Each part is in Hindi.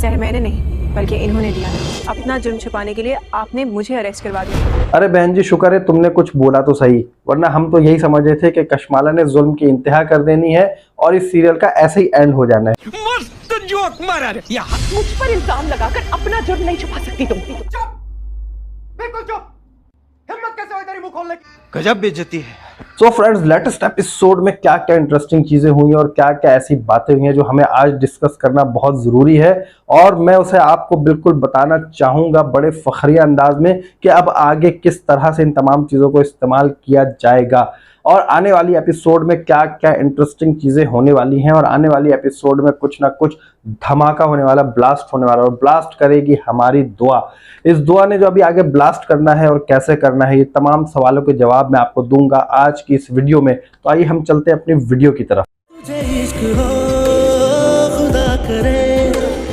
जहर मैंने नहीं बल्कि इन्होंने दिया था। अपना जुर्म छुपाने के लिए आपने मुझे अरेस्ट करवा दिया। अरे बहन जी, शुक्र है तुमने कुछ बोला तो सही, वरना हम तो यही समझ रहे थे कि कशमाला ने जुल्म की इंतहा कर देनी है और इस सीरियल का ऐसे ही एंड हो जाना है। मस्त जोक मारा रे। मुझ पर इल्जाम लगाकर अपना जुर्म नहीं छुपा सकती तुम। चुप, बिल्कुल चुप। हिम्मत कैसे हुई तेरी मुंह खोलने की? गजब बेइज्जती है। सो फ्रेंड्स, लेटेस्ट एपिसोड में क्या क्या इंटरेस्टिंग चीजें हुई और क्या क्या ऐसी बातें हुई हैं जो हमें आज डिस्कस करना बहुत जरूरी है, और मैं उसे आपको बिल्कुल बताना चाहूंगा बड़े फखरिया अंदाज में कि अब आगे किस तरह से इन तमाम चीजों को इस्तेमाल किया जाएगा और आने वाली एपिसोड में क्या क्या इंटरेस्टिंग चीजें होने वाली हैं, और आने वाली एपिसोड में कुछ ना कुछ धमाका होने वाला, ब्लास्ट होने वाला, और ब्लास्ट करेगी हमारी दुआ। इस दुआ ने जो अभी आगे ब्लास्ट करना है और कैसे करना है, ये तमाम सवालों के जवाब मैं आपको दूंगा आज की इस वीडियो में। तो आइए हम चलते हैं अपनी वीडियो की तरफ।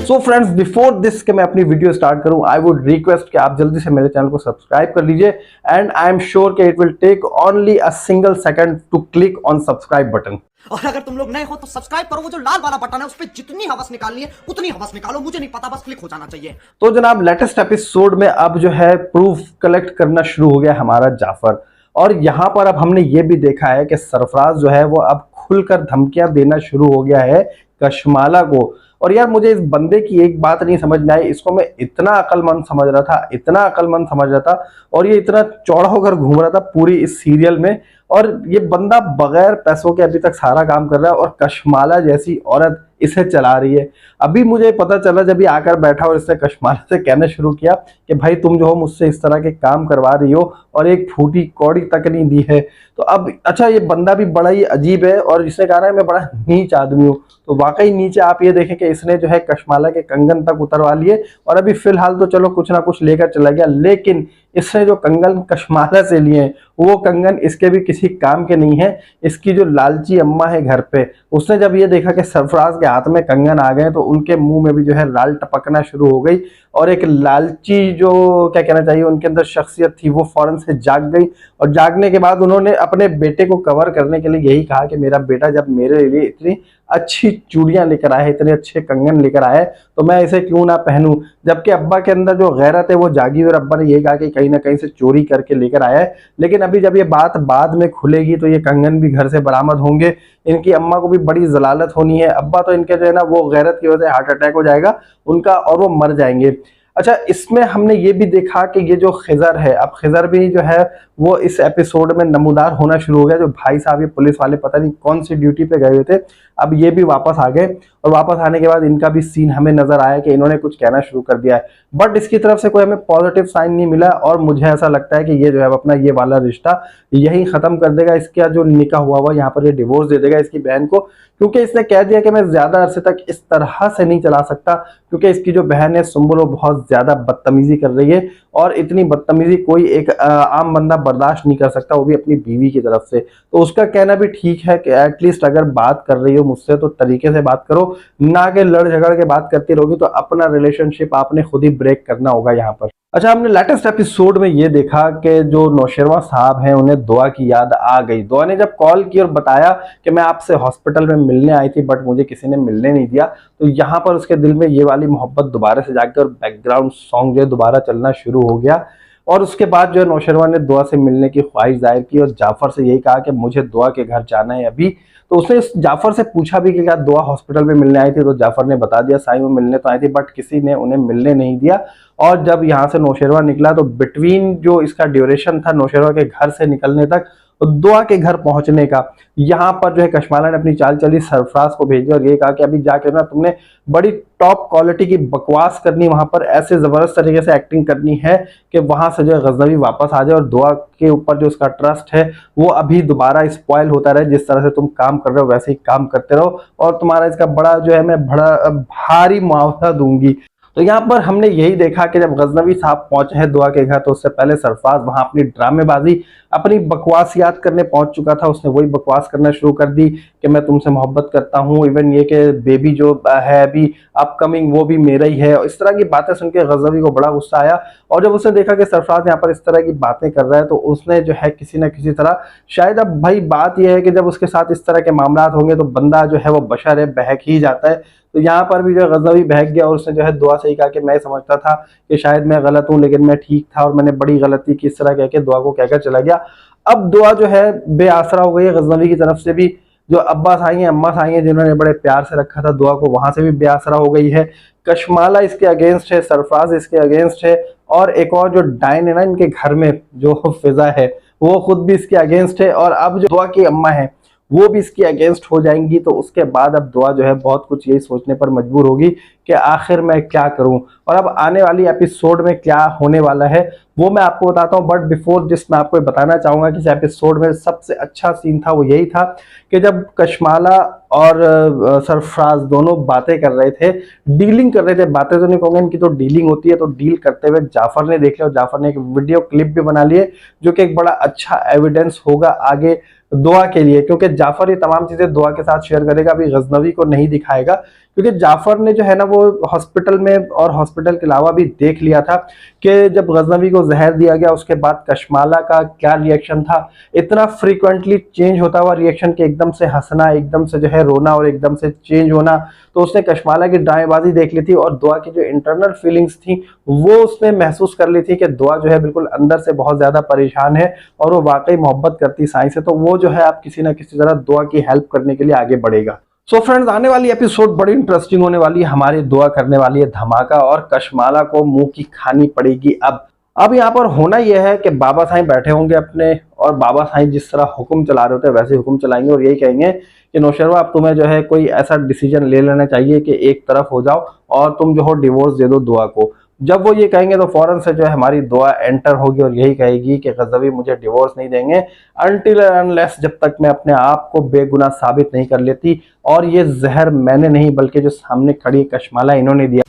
सो फ्रेंड्स, बिफोर दिस के मैं अपनी वीडियो स्टार्ट करूं, आई वुड रिक्वेस्ट कि आप जल्दी से मेरे चैनल को सब्सक्राइब कर लीजिए, एंड आई एम श्योर कि it will take only a single second to click on subscribe button. और अगर तुम लोग नए हो तो सब्सक्राइब करो, वो जो लाल वाला बटन है उस पर जितनी हवस निकालनी है उतनी हवस निकालो, मुझे नहीं पता, बस क्लिक हो जाना चाहिए। तो जनाब, लेटेस्ट एपिसोड में अब जो है प्रूफ कलेक्ट करना शुरू हो गया हमारा जाफर, और यहाँ पर अब हमने ये भी देखा है कि सरफराज जो है वो अब खुलकर धमकियां देना शुरू हो गया है कशमाला को। और यार, मुझे इस बंदे की एक बात नहीं समझ में आई, इसको मैं इतना अक्लमंद समझ रहा था, इतना अक्लमंद समझ रहा था, और ये इतना चौड़ा होकर घूम रहा था पूरी इस सीरियल में, और ये बंदा बगैर पैसों के अभी तक सारा काम कर रहा है, और कशमाला जैसी औरत इसे चला रही है। अभी मुझे पता चला जब ये आकर बैठा और इसने कशमाला से कहना शुरू किया कि भाई तुम जो हो मुझसे इस तरह के काम करवा रही हो और एक फूटी कौड़ी तक नहीं दी है। तो अब अच्छा, ये बंदा भी बड़ा ही अजीब है, और इसने कहा है मैं बड़ा नीच आदमी हूँ, तो वाकई नीचे आप ये देखें कि इसने जो है कशमाला के कंगन तक उतरवा लिए, और अभी फिलहाल तो चलो कुछ ना कुछ लेकर चला गया, लेकिन इसने जो कंगन कशमाला से लिए हैं वो कंगन इसके भी किसी काम के नहीं है। इसकी जो लालची अम्मा है घर पे, उसने जब ये देखा कि सरफराज के हाथ में कंगन आ गए तो उनके मुंह में भी जो है लाल टपकना शुरू हो गई, और एक लालची जो क्या कहना चाहिए उनके अंदर शख्सियत थी वो फौरन से जाग गई, और जागने के बाद उन्होंने अपने बेटे को कवर करने के लिए यही कहा कि मेरा बेटा जब मेरे लिए इतनी अच्छी चूड़ियां लेकर आए, इतने अच्छे कंगन लेकर आए, तो मैं इसे क्यों ना पहनूं। जबकि अब्बा के अंदर जो गैरत है वो जागी, और अब्बा ने यही कहा कि कहीं ना कहीं से चोरी करके लेकर आया है। लेकिन अभी जब ये बात बाद में खुलेगी तो ये कंगन भी घर से बरामद होंगे, इनकी अम्मा को भी बड़ी जलालत होनी है, अब्बा तो इनके जो है ना वो गैरत की वजह से हार्ट अटैक हो जाएगा उनका और वो मर जाएंगे। अच्छा, इसमें हमने ये भी देखा कि ये जो खिजर है, अब खिजर भी जो है वो इस एपिसोड में नमूदार होना शुरू हो गया। जो भाई साहब ये पुलिस वाले पता नहीं कौन सी ड्यूटी पे गए हुए थे, अब ये भी वापस आ गए, और वापस आने के बाद इनका भी सीन हमें नजर आया कि इन्होंने कुछ कहना शुरू कर दिया है, बट इसकी तरफ से कोई हमें पॉजिटिव साइन नहीं मिला, और मुझे ऐसा लगता है कि ये जो है अपना ये वाला रिश्ता यही खत्म कर देगा। इसका जो निकाह हुआ यहाँ पर ये डिवोर्स दे देगा इसकी बहन को, क्योंकि इसने कह दिया कि मैं ज्यादा अरसे तक इस तरह से नहीं चला सकता, क्योंकि इसकी जो बहन है सुम्बुल वो बहुत ज्यादा बदतमीजी कर रही है, और इतनी बदतमीजी कोई एक आम बंदा बर्दाश्त नहीं कर सकता, वो भी अपनी बीवी की तरफ से। तो उसका कहना भी ठीक है कि एटलीस्ट अगर बात कर रही हो मुझसे तो तरीके से बात करो, ना कि लड़ झगड़ के बात करती रहोगी तो अपना रिलेशनशिप आपने खुद ही ब्रेक करना होगा यहाँ पर। अच्छा, हमने लेटेस्ट एपिसोड में ये देखा कि जो नौशेरवां साहब हैं उन्हें दुआ की याद आ गई। दुआ ने जब कॉल की और बताया कि मैं आपसे हॉस्पिटल में मिलने आई थी बट मुझे किसी ने मिलने नहीं दिया, तो यहाँ पर उसके दिल में ये वाली मोहब्बत दोबारा से जाकर बैकग्राउंड सॉन्ग जो है दोबारा चलना शुरू हो गया, और उसके बाद जो है नौशेरवां ने दुआ से मिलने की ख्वाहिश जाहिर की और जाफर से यही कहा कि मुझे दुआ के घर जाना है अभी। तो उसने जाफर से पूछा भी कि क्या दुआ हॉस्पिटल में मिलने आई थी, तो जाफर ने बता दिया साईं वो मिलने तो आई थी बट किसी ने उन्हें मिलने नहीं दिया। और जब यहाँ से नौशेरवां निकला तो बिटवीन जो इसका ड्यूरेशन था नौशेरवां के घर से निकलने तक तो दुआ के घर पहुंचने का, यहाँ पर जो है कशमाला ने अपनी चाल चली, सरफराज को भेजी और ये कहा कि अभी जाके ना तुमने बड़ी टॉप क्वालिटी की बकवास करनी, वहां पर ऐसे जबरदस्त तरीके से एक्टिंग करनी है कि वहां से जो है गजनवी वापस आ जाए, और दुआ के ऊपर जो उसका ट्रस्ट है वो अभी दोबारा स्पॉइल होता रहे। जिस तरह से तुम काम कर रहे हो वैसे ही काम करते रहो, और तुम्हारा इसका बड़ा जो है मैं बड़ा भारी मुआवजा दूंगी। तो यहाँ पर हमने यही देखा कि जब गजनवी साहब पहुंचे हैं दुआ के घर, तो उससे पहले सरफराज वहां अपनी ड्रामेबाजी, अपनी बकवासियात करने पहुंच चुका था। उसने वही बकवास करना शुरू कर दी कि मैं तुमसे मोहब्बत करता हूँ, इवन ये कि बेबी जो है अभी अपकमिंग वो भी मेरा ही है। इस तरह की बातें सुन के गजनवी को बड़ा गुस्सा आया, और जब उसने देखा कि सरफराज यहाँ पर इस तरह की बातें कर रहा है तो उसने जो है किसी न किसी तरह, शायद अब भाई बात यह है कि जब उसके साथ इस तरह के मामला होंगे तो बंदा जो है वो बशर है, बहक ही जाता है, तो यहाँ पर भी जो है गजनवी बहक गया और उसने जो है दुआ से ही कहा कि मैं समझता था कि शायद मैं गलत हूँ लेकिन मैं ठीक था और मैंने बड़ी गलती की, इस तरह कह के दुआ को कहकर चला गया। अब दुआ जो है बेआसरा हो गई है गजनवी की तरफ से भी। जो अब्बास आई हैं, अम्मा आई हैं, जिन्होंने बड़े प्यार से रखा था दुआ को, वहां से भी बेआसरा हो गई है। कशमाला इसके अगेंस्ट है, सरफराज इसके अगेंस्ट है, और एक और जो डाइन है ना इनके घर में जो फिजा है वो खुद भी इसके अगेंस्ट है, और अब जो दुआ की अम्मा है वो भी इसकी अगेंस्ट हो जाएंगी। तो उसके बाद अब दुआ जो है बहुत कुछ यही सोचने पर मजबूर होगी कि आखिर मैं क्या करूं, और अब आने वाली एपिसोड में क्या होने वाला है वो मैं आपको बताता हूं। बट बिफोर दिस मैं आपको बताना चाहूंगा कि इस एपिसोड में सबसे अच्छा सीन था वो यही था कि जब कशमाला और सरफराज दोनों बातें कर रहे थे, डीलिंग कर रहे थे, बातें तो नहीं कहूंगा, इनकी तो डीलिंग होती है, तो डील करते हुए जाफर ने देख लिया और जाफर ने एक वीडियो क्लिप भी बना लिए जो कि एक बड़ा अच्छा एविडेंस होगा आगे दुआ के लिए, क्योंकि जाफर ये तमाम चीजें दुआ के साथ शेयर करेगा, अभी गजनवी को नहीं दिखाएगा, क्योंकि जाफर ने जो है ना वो हॉस्पिटल में और हॉस्पिटल के अलावा भी देख लिया था कि जब गजनवी को जहर दिया गया उसके बाद कशमाला का क्या रिएक्शन था। इतना फ्रीक्वेंटली चेंज होता हुआ रिएक्शन के एकदम से हंसना, एकदम से जो है रोना और एकदम से चेंज होना, तो उसने कशमाला की ड्रामेबाजी देख ली थी और दुआ की जो इंटरनल फीलिंग्स थी वो उसने महसूस कर ली थी कि दुआ जो है बिल्कुल अंदर से बहुत ज्यादा परेशान है और वो वाकई मोहब्बत करती साईं से, तो वो जो है आप किसी ना किसी तरह दुआ की हेल्प करने के लिए आगे बढ़ेगा। सो फ्रेंड्स, आने वाली एपिसोड बड़ी इंटरेस्टिंग होने वाली है, हमारी दुआ करने वाली है धमाका और कशमाला को मुंह की खानी पड़ेगी। अब यहाँ पर होना यह है कि बाबा साईं बैठे होंगे अपने, और बाबा साईं जिस तरह हुक्म चला रहे होते हैं वैसे हुक्म चलाएंगे और यही कहेंगे कि नौशेरवा अब तुम्हें जो है कोई ऐसा डिसीजन ले लेना चाहिए कि एक तरफ हो जाओ और तुम जो हो डिवोर्स दे दो दुआ को। जब वो ये कहेंगे तो फौरन से जो है हमारी दुआ एंटर होगी और यही कहेगी कि गजनवी मुझे डिवोर्स नहीं देंगे अनटिल अनलेस जब तक मैं अपने आप को बेगुनाह साबित नहीं कर लेती, और ये जहर मैंने नहीं बल्कि जो सामने खड़ी कशमाला इन्होंने दिया।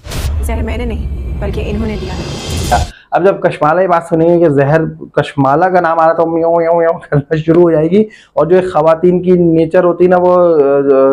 जहर मैंने नहीं बल्कि इन्होंने दिया। अब जब कशमाला ये बात सुनेंगे कि जहर कशमाला का नाम आ रहा तो म्यों म्यों म्यों करना शुरू हो जाएगी, और जो एक खवातीन की नेचर होती है ना वो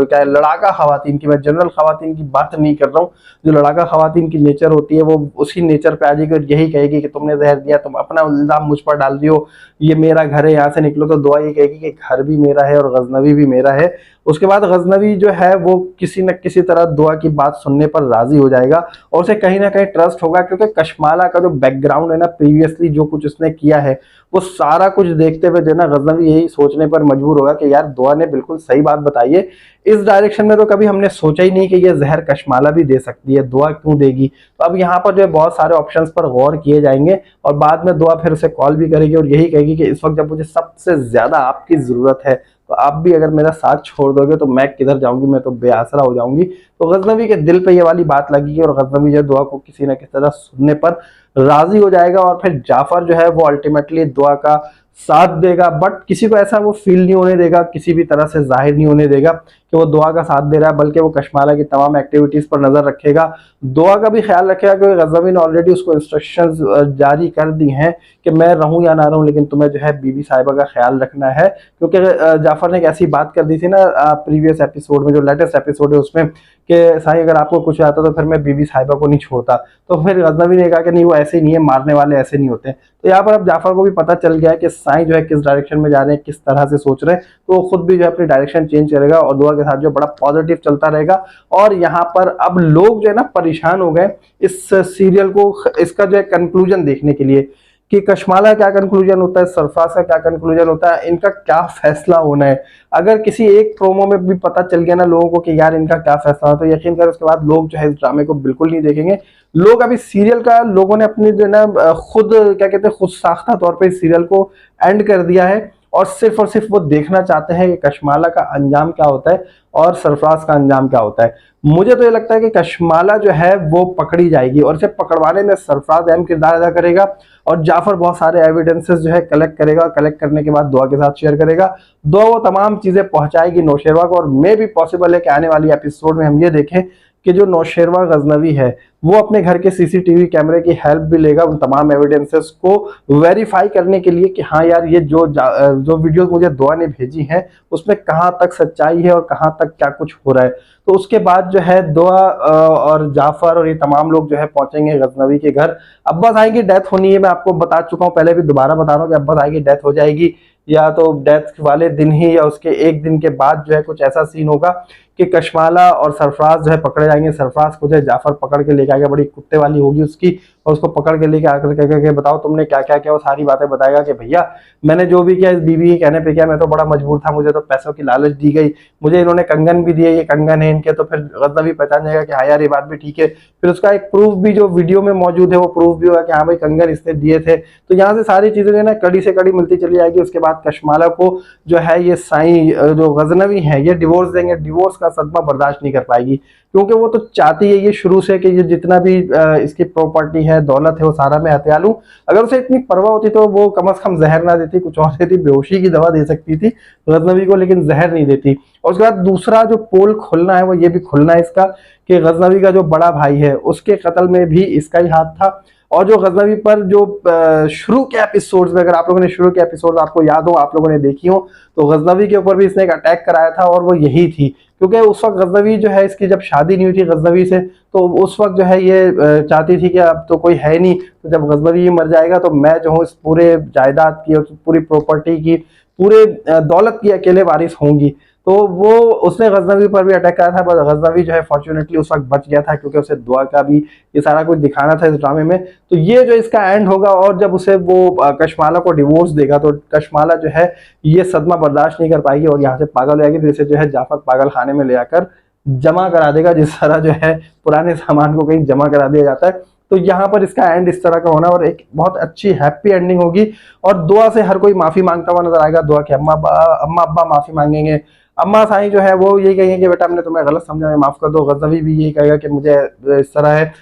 क्या है, लड़ाका खवातीन की, मैं जनरल खवातीन की बात नहीं कर रहा हूँ, जो लड़ाका खवातीन की नेचर होती है वो उसी नेचर पे आ जाएगी और यही कहेगी कि तुमने जहर दिया, तुम अपना इल्जाम मुझ पर डाल दियो, ये मेरा घर है, यहाँ से निकलो। तो दुआ ये कहेगी कि घर भी मेरा है और गजनवी भी मेरा है। उसके बाद गजनवी जो है वो किसी न किसी तरह दुआ की बात सुनने पर राजी हो जाएगा और उसे कहीं ना कहीं ट्रस्ट होगा, क्योंकि कशमाला का जो बैकग्राउंड है ना, प्रीवियसली जो कुछ उसने किया है वो सारा कुछ देखते हुए जो ना गजनवी यही सोचने पर मजबूर होगा कि यार दुआ ने बिल्कुल सही बात बताई है, इस डायरेक्शन में तो कभी हमने सोचा ही नहीं कि ये जहर कशमाला भी दे सकती है, दुआ क्यों देगी। तो अब यहाँ पर जो है बहुत सारे ऑप्शंस पर गौर किए जाएंगे और बाद में दुआ फिर उसे कॉल भी करेगी और यही कहेगी कि इस वक्त जब मुझे सबसे ज्यादा आपकी जरूरत है तो आप भी अगर मेरा साथ छोड़ दोगे तो मैं किधर जाऊंगी, मैं तो बेआसरा हो जाऊंगी। तो गजनवी के दिल पे ये वाली बात लगेगी और गजनवी जो दुआ को किसी न किसी तरह सुनने पर राजी हो जाएगा और फिर जाफर जो है वो अल्टीमेटली दुआ का साथ देगा, बट किसी को ऐसा वो फील नहीं होने देगा, किसी भी तरह से जाहिर नहीं होने देगा कि वो दुआ का साथ दे रहा है, बल्कि वो कशमाला की तमाम एक्टिविटीज पर नजर रखेगा, दुआ का भी ख्याल रखेगा, क्योंकि गजनवी ने ऑलरेडी उसको इंस्ट्रक्शंस जारी कर दी हैं कि मैं रहूं या ना रहूं लेकिन तुम्हें जो है बीबी साहिबा का ख्याल रखना है। क्योंकि जाफर ने एक ऐसी बात कर दी थी ना प्रीवियस एपिसोड में, जो लेटेस्ट एपिसोड है उसमें, कि साईं अगर आपको कुछ आता तो फिर मैं बीबी साहिबा को नहीं छोड़ता। तो फिर गजनवी ने कहा कि नहीं वो ऐसे ही नहीं है, मारने वाले ऐसे नहीं होते। तो यहाँ पर अब जाफर को भी पता चल गया है कि साईं जो है किस डायरेक्शन में जा रहे हैं, किस तरह से सोच रहे हैं, तो वो खुद भी जो है अपनी डायरेक्शन चेंज करेगा और दुआ के साथ जो बड़ा पॉजिटिव चलता रहेगा। और यहाँ पर अब लोग जो है ना परेशान हो गए इस सीरियल को, इसका जो है कंक्लूजन देखने के लिए कि कशमाला क्या कंक्लूजन होता है, सरफराज का क्या कंक्लूजन होता है, इनका क्या फैसला होना है। अगर किसी एक प्रोमो में भी पता चल गया ना लोगों को कि यार इनका क्या फैसला होता है, तो यकीन कर उसके बाद लोग जो है इस ड्रामे को बिल्कुल नहीं देखेंगे। लोग अभी सीरियल का लोगों ने अपनी जो है ना खुद क्या कहते हैं खुद साख्ता तौर पर इस सीरियल को एंड कर दिया है और सिर्फ वो देखना चाहते हैं कि कशमाला का अंजाम क्या होता है और सरफराज का अंजाम क्या होता है। मुझे तो ये लगता है कि कशमाला जो है वो पकड़ी जाएगी और इसे पकड़वाने में सरफराज अहम किरदार अदा करेगा और जाफर बहुत सारे एविडेंसेस जो है कलेक्ट करेगा, कलेक्ट करने के बाद दुआ के साथ शेयर करेगा। दुआ वो तमाम चीजें पहुंचाएगी नौशेरवा को और मे भी पॉसिबल है कि आने वाली एपिसोड में हम ये देखें कि जो नौशेरवा गजनवी है वो अपने घर के सीसीटीवी कैमरे की हेल्प भी लेगा उन तमाम एविडेंसेस को वेरीफाई करने के लिए कि हाँ यार ये जो वीडियो मुझे दुआ ने भेजी हैं उसमें कहाँ तक सच्चाई है और कहाँ तक क्या कुछ हो रहा है। तो उसके बाद जो है दुआ और जाफर और ये तमाम लोग जो है पहुंचेंगे गजनवी के घर। अब्बास आई की डेथ होनी है, मैं आपको बता चुका हूँ पहले भी, दोबारा बता रहा हूँ कि अब्बास आई की डेथ हो जाएगी या तो डेथ वाले दिन ही या उसके एक दिन के बाद जो है कुछ ऐसा सीन होगा कि कशमाला और सरफराज जो है पकड़े जाएंगे। सरफराज को जो है जाफर पकड़ के लेके आएगा, बड़ी कुत्ते वाली होगी उसकी, और उसको पकड़ के लेके आकर के बताओ तुमने क्या क्या किया, वो सारी बातें बताएगा कि भैया मैंने जो भी किया इस बीवी के कहने पे किया, मैं तो बड़ा मजबूर था, मुझे तो पैसों की लालच दी गई, मुझे इन्होंने कंगन भी दिए, ये कंगन है इनके। तो फिर गजनवी पहचान जाएगा कि हाँ यार ये बात भी ठीक है। फिर उसका एक प्रूफ भी जो वीडियो में मौजूद है वो प्रूफ भी होगा कि हाँ भाई कंगन इसने दिए थे। तो यहाँ से सारी चीजें जो है ना कड़ी से कड़ी मिलती चली जाएगी। उसके बाद कशमाला को जो है ये साईं जो गजनवी है ये डिवोर्स देंगे। डिवोर्स का सदमा बर्दाश्त नहीं कर पाएगी, क्योंकि वो तो चाहती है ये शुरू से कि ये जितना भी इसकी प्रॉपर्टी है, दौलत है, वो सारा मैं हत्या लूं। अगर उसे इतनी परवाह होती तो वो कम से कम जहर ना देती, कुछ और देती, बेहोशी की दवा दे सकती थी गजनवी को, लेकिन जहर नहीं देती। और उसके बाद दूसरा जो पोल खुलना है वो ये भी खुलना है इसका कि गजनवी का जो बड़ा भाई है उसके कत्ल में भी इसका ही हाथ था। और जो गजनवी पर जो शुरू के एपिसोड्स में, अगर आप लोगों ने शुरू के एपिसोड आपको याद हो, आप लोगों ने देखी हो, तो गजनवी के ऊपर भी इसने एक अटैक कराया था और वो यही थी। क्योंकि उस वक्त गजनवी जो है इसकी जब शादी नहीं हुई थी गजनवी से, तो उस वक्त जो है ये चाहती थी कि अब तो कोई है नहीं, तो जब गजनवी मर जाएगा तो मैं जो हूँ इस पूरे जायदाद की और पूरी प्रॉपर्टी की, पूरे दौलत की अकेले वारिस होंगी। तो वो उसने गजनवी पर भी अटैक करा था, पर गजनवी जो है फॉर्चुनेटली उस वक्त बच गया था, क्योंकि उसे दुआ का भी ये सारा कुछ दिखाना था इस ड्रामे में। तो ये जो इसका एंड होगा, और जब उसे वो कशमाला को डिवोर्स देगा तो कशमाला जो है ये सदमा बर्दाश्त नहीं कर पाएगी और यहाँ से पागल हो जाएगी। फिर इसे जो है जाफर पागल खाने में ले आकर जमा करा देगा, जिस तरह जो है पुराने सामान को कहीं जमा करा दिया जाता है। तो यहाँ पर इसका एंड इस तरह का होना और एक बहुत अच्छी हैप्पी एंडिंग होगी। और दुआ से हर कोई माफी मांगता हुआ नजर आएगा। दुआ के अम्मा अब्बा माफी मांगेंगे, अम्मा साईं जो है वो यही कहेंगे कि बेटा हमने तुम्हें गलत समझा है, माफ कर दो। गजनवी भी यही कहेगा कि मुझे इस तरह है,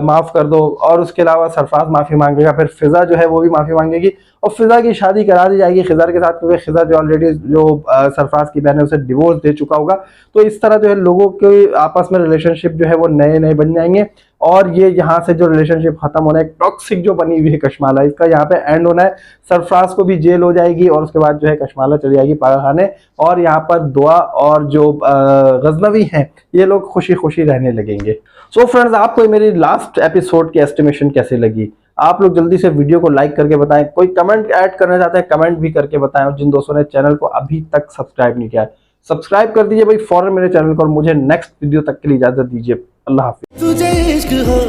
माफ कर दो। और उसके अलावा सरफराज माफी मांगेगा, फिर फिजा जो है वो भी माफी मांगेगी और फिजा की शादी करा दी जाएगी खिजर के साथ, क्योंकि खिजर जो ऑलरेडी जो सरफराज की बहन है उसे डिवोर्स दे चुका होगा। तो इस तरह जो है लोगों के आपस में रिलेशनशिप जो है वो नए नए बन जाएंगे। और ये यहाँ से जो रिलेशनशिप खत्म होना है, एक टॉक्सिक जो बनी हुई है कशमाला, इसका यहाँ पे एंड होना है। सरफराज को भी जेल हो जाएगी और उसके बाद जो है कशमाला चली जाएगी पागल खाने, और यहाँ पर दुआ और जो गजनवी हैं ये लोग खुशी खुशी रहने लगेंगे। सो फ्रेंड्स, आपको मेरी लास्ट एपिसोड की एस्टिमेशन कैसी लगी? आप लोग जल्दी से वीडियो को लाइक करके बताएं। कोई कमेंट ऐड करना चाहते हैं कमेंट भी करके बताएं। और जिन दोस्तों ने चैनल को अभी तक सब्सक्राइब नहीं किया है सब्सक्राइब कर दीजिए भाई फौरन मेरे चैनल को। और मुझे नेक्स्ट वीडियो तक के लिए इजाजत दीजिए। अल्लाह हाफिज। तुझे इश्क हो